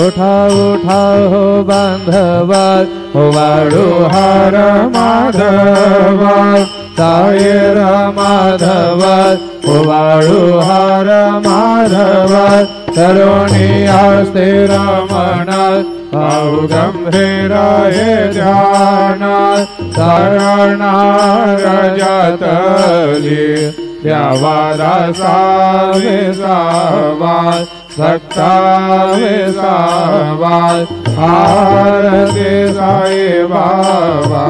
उठा उठा हो बांधवा वाळू हार माधवा सायर माधवा वाळू हार माधवा तरुणी आस्ते रमणा भाऊ गंभीराय ध्यान शरणा रजतली द्यावादा सावेसावाद सक्तावेसावाद आरती साई बाबा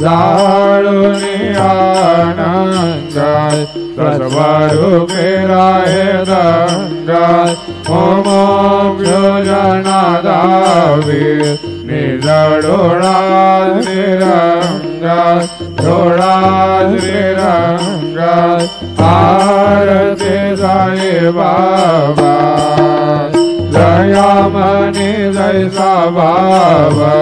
जाळुनी आनंद स्वरूपे राहे दंगात ओम योजनादावी निज डोळा निरंगात डोळा निरंगात आरती साई बाबा जयामणी जैसा बाबा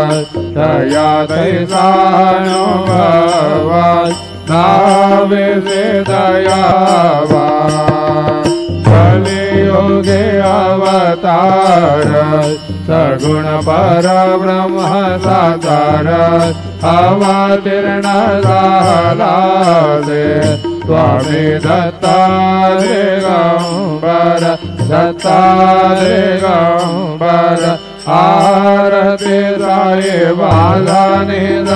दया तैसा अनुभवात नावे से दयावा कलियुगे अवतार सगुण पर ब्रह्म साकार अवतीर्ण झाला दे स्वामी दत्ता दिगंबर दत्ता दिगंबर आरती साई बाबा